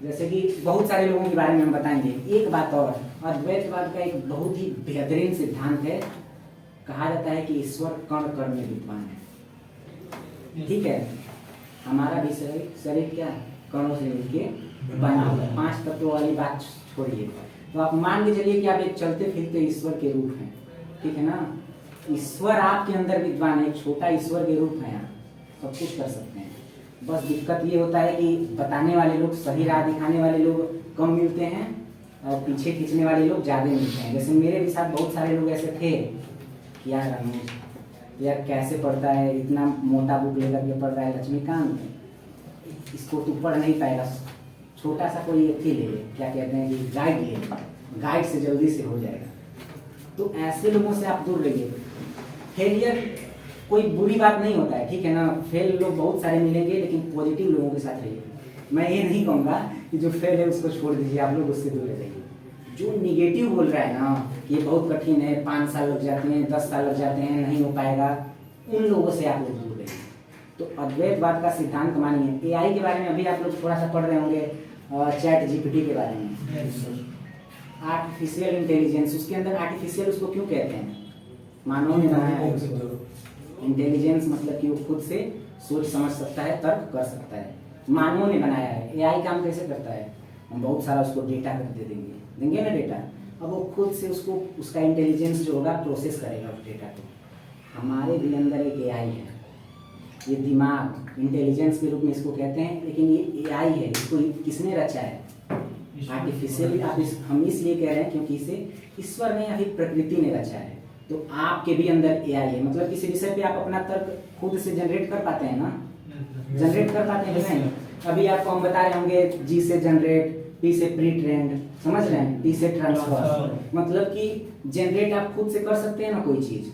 जैसे कि बहुत सारे लोगों के बारे में हम बताएंगे। एक बात और, अद्वैतवाद का एक बहुत ही बेहतरीन सिद्धांत है, कहा जाता है कि ईश्वर कण कण में विद्यमान है। ठीक है, हमारा भी शरीर क्या कणों से मिलकर बना हुआ है। 5 तत्वों वाली बात छोड़िए, तो आप मान के चलिए कि आप एक चलते फिरते ईश्वर के रूप हैं। ठीक है ना, ईश्वर आपके अंदर विद्वान है, एक छोटा ईश्वर के रूप है, आप सब कुछ कर सकते हैं। बस दिक्कत ये होता है कि बताने वाले लोग, सही राह दिखाने वाले लोग कम मिलते हैं और पीछे खींचने वाले लोग ज़्यादा मिलते हैं। जैसे मेरे भी साथ बहुत सारे लोग ऐसे थे, क्या अनुज यार कैसे पढ़ता है, इतना मोटा बुक लेकर के पढ़ रहा है लक्ष्मीकांत, इसको तू पढ़ नहीं पाएगा, छोटा सा कोई एथी ले, क्या कहते हैं कि गाइड ले, गाइड से जल्दी से हो जाएगा। तो ऐसे लोगों से आप दूर रहिए। फेलियर कोई बुरी बात नहीं होता है, ठीक है ना, फेल लोग बहुत सारे मिलेंगे, लेकिन पॉजिटिव लोगों के साथ रहिए। मैं ये नहीं कहूँगा कि जो फेल है उसको छोड़ दीजिए, आप लोग उससे दूर रहिए। जो निगेटिव बोल रहा है ना, ये बहुत कठिन है, 5 साल लग जाते हैं, 10 साल लग जाते हैं, नहीं हो पाएगा, उन लोगों से आप लोग दूर रहिए। तो अद्वैतवाद का सिद्धांत मानिए। एआई के बारे में अभी आप लोग थोड़ा सा पढ़ रहे होंगे, चैट जीपीटी के बारे में, आर्टिफिशियल इंटेलिजेंस। उसके अंदर आर्टिफिशियल उसको क्यों कहते हैं? मानव ने बनाया है उसको। इंटेलिजेंस मतलब कि वो खुद से सोच समझ सकता है, तर्क कर सकता है, मानव ने बनाया है। एआई काम कैसे करता है? हम बहुत सारा उसको डेटा दे देंगे ना डेटा, अब वो खुद से उसको उसका इंटेलिजेंस जो होगा प्रोसेस करेगा उस डेटा को। हमारे भी अंदर एक एआई है, ये दिमाग इंटेलिजेंस के रूप में इसको कहते हैं, लेकिन ये एआई है। इसको किसने रचा है? आर्टिफिशियल। हम इसलिए कह रहे हैं क्योंकि इसे ईश्वर ने या फिर प्रकृति ने रचा है। तो आपके भी अंदर एआई है, मतलब किसी विषय पे आप अपना तर्क खुद से जनरेट कर पाते हैं ना, जनरेट कर पाते हैं नहीं? अभी आपको हम बता रहे होंगे जी से जनरेट, पी से प्री ट्रेंड, समझ रहे हैं, टी से ट्रांसफर, मतलब कि जनरेट आप खुद से कर सकते हैं ना कोई चीज।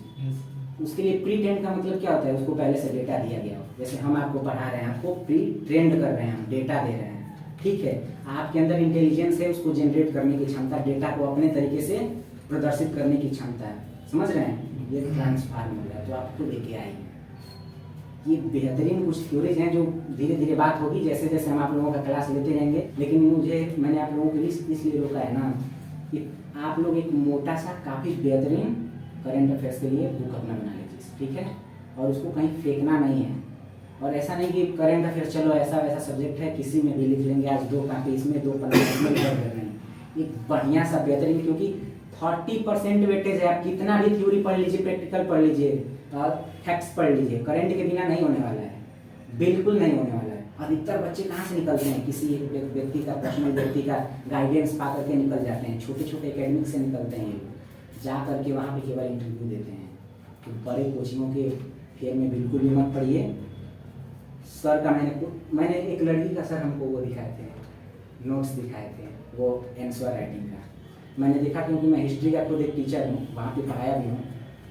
उसके लिए प्री ट्रेंड का मतलब क्या होता है? उसको पहले से डेटा दिया गया हो। जैसे हम आपको पढ़ा रहे हैं, आपको प्री ट्रेंड कर रहे हैं, हम डेटा दे रहे हैं, ठीक है। आपके अंदर इंटेलिजेंस है, उसको जनरेट करने की क्षमता, डेटा को अपने तरीके से प्रदर्शित करने की क्षमता है, समझ रहे हैं? ये ट्रांसफार्मर है जो आपको लेके आई। ये बेहतरीन कुछ थ्योरीज हैं जो धीरे धीरे बात होगी जैसे जैसे हम आप लोगों का क्लास लेते रहेंगे। लेकिन मैंने आप लोगों के लिए इसलिए रोका है ना कि आप लोग एक मोटा सा काफ़ी बेहतरीन करंट अफेयर्स के लिए बुक अपना बना लीजिए, ठीक है, और उसको कहीं फेंकना नहीं है। और ऐसा नहीं कि करंट अफेयर्स चलो ऐसा वैसा सब्जेक्ट है किसी में भी लिख लेंगे, आज 2 कापी इसमें 2 पन्ने इसमें नहीं। एक बढ़िया सा बेहतरीन, क्योंकि 30% वेटेज है। आप कितना भी थ्योरी पढ़ लीजिए, प्रैक्टिकल पढ़ लीजिए, फैक्ट्स पढ़ लीजिए, करंट के बिना नहीं होने वाला है, बिल्कुल नहीं होने वाला है। अधिकतर बच्चे कहाँ से निकलते हैं? किसी एक व्यक्ति का, पर्सनल व्यक्ति का गाइडेंस पा करके निकल जाते हैं। छोटे छोटे एकेडमिक से निकलते हैं ये लोग, जा करके वहाँ पे केवल इंटरव्यू देते हैं। तो बड़े कोचिंगों के फेयर में बिल्कुल भी मत पढ़िए। सर का मैंने एक लड़की का सर हमको वो दिखाए थे, नोट्स दिखाए थे, वो आंसर राइटिंग का। मैंने देखा क्योंकि मैं हिस्ट्री का खुद एक टीचर हूँ, वहाँ पे पढ़ाया भी हूँ,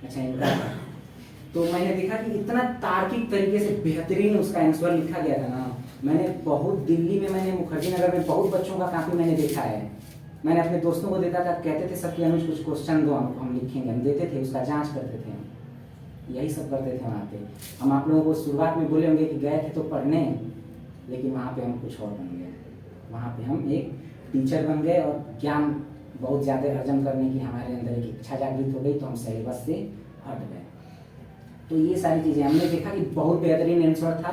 अच्छा इनका था। तो मैंने देखा कि इतना तार्किक तरीके से बेहतरीन उसका आंसर लिखा गया था ना। मैंने बहुत दिल्ली में, मैंने मुखर्जी नगर में बहुत बच्चों का काफ़ी मैंने देखा है। मैंने अपने दोस्तों को देता था, कहते थे सबके अनुज कुछ क्वेश्चन दो, हम लिखेंगे, हम देते थे, उसका जाँच करते थे, हम यही सब करते थे वहाँ पे। हम आप लोगों को शुरुआत में बोले होंगे कि गए थे तो पढ़ने, लेकिन वहाँ पे हम कुछ और बन गए। वहाँ पे हम एक टीचर बन गए और ज्ञान बहुत ज़्यादा अर्जन करने की हमारे अंदर एक इच्छा जागृत हो गई, तो हम सिलेबस से हट गए। तो ये सारी चीज़ें हमने देखा कि बहुत बेहतरीन आंसर था,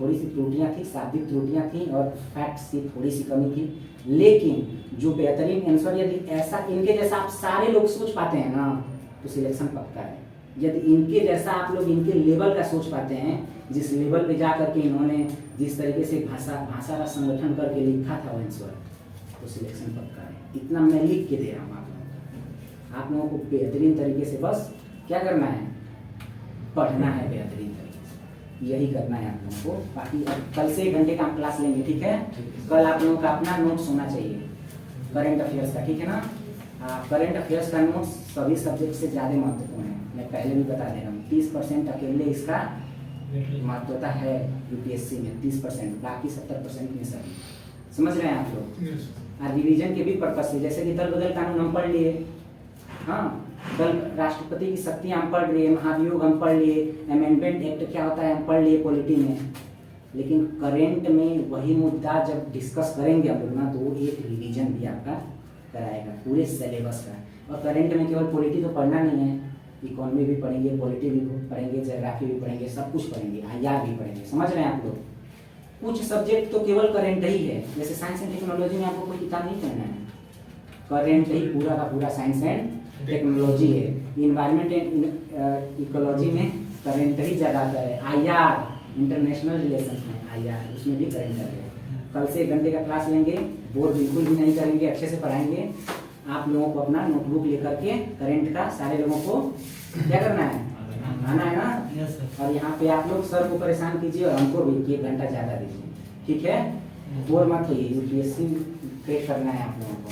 थोड़ी सी त्रुटियाँ थी, शाब्दिक त्रुटियाँ थी और फैक्ट्स की थोड़ी सी कमी थी। लेकिन जो बेहतरीन आंसर, यदि ऐसा इनके जैसा आप सारे लोग सोच पाते हैं ना, तो सिलेक्शन पक्का है। यदि इनके जैसा आप लोग इनके लेवल का सोच पाते हैं, जिस लेवल पे जा करके इन्होंने जिस तरीके से भाषा का संगठन करके लिखा था वो आंसर, तो सिलेक्शन पक्का है। इतना मैं लिख के दे रहा हूँ आप लोगों को बेहतरीन तरीके से बस क्या करना है, पढ़ना है बेहतरीन तरीके से, यही करना है आप लोगों को। बाकी कल से 1 घंटे का हम क्लास लेंगे, ठीक है। कल आप लोगों का अपना नोट्स होना चाहिए करंट अफेयर्स का, ठीक है ना। करंट अफेयर्स का नोट्स सभी सब्जेक्ट से ज़्यादा महत्वपूर्ण है, मैं पहले भी बता दे रहा हूँ। 30% अकेले इसका महत्वता है यूपीएससी में, 30%, बाकी 70% में सभी, समझ रहे हैं आप लोग। और रिवीजन के भी पर्पज से, जैसे कि दल बदल कानून हम पढ़ लिए, हाँ, दल राष्ट्रपति की शक्तियाँ हम पढ़ लिए, महाभियोग हम पढ़ लिए, अमेंडमेंट एक्ट क्या होता है हम पढ़ लिए पॉलिटी में, लेकिन करेंट में वही मुद्दा जब डिस्कस करेंगे हम लोग ना, तो वो एक रिवीजन भी आपका कराएगा पूरे सिलेबस का। और करेंट में केवल पॉलिटी तो पढ़ना नहीं है, इकोनॉमी भी पढ़ेंगे, पॉलिटी भी पढ़ेंगे, ज्योग्राफी भी पढ़ेंगे, सब कुछ पढ़ेंगे, IR भी पढ़ेंगे। समझ रहे हैं आप लोग? कुछ सब्जेक्ट तो केवल करेंट ही है, जैसे साइंस एंड टेक्नोलॉजी में आपको कोई किताब नहीं पढ़ना है, करेंट ही पूरा का पूरा साइंस एंड टेक्नोलॉजी है। इन्वायरमेंट एंड इकोलॉजी में करेंट ही ज़्यादातर है। IR इंटरनेशनल रिलेशंस में IR, उसमें भी करेंट है। कल से 1 घंटे का क्लास लेंगे, बोर बिल्कुल भी नहीं करेंगे, अच्छे से पढ़ाएंगे। आप लोगों को अपना नोटबुक लेकर के करेंट का सारे लोगों को क्या करना है, आना है ना। और यहाँ पे आप लोग सर को परेशान कीजिए और हमको भी 1 घंटा ज़्यादा दीजिए, ठीक है? बोर मत होइए, UPSC क्रेक करना है आप लोगों को।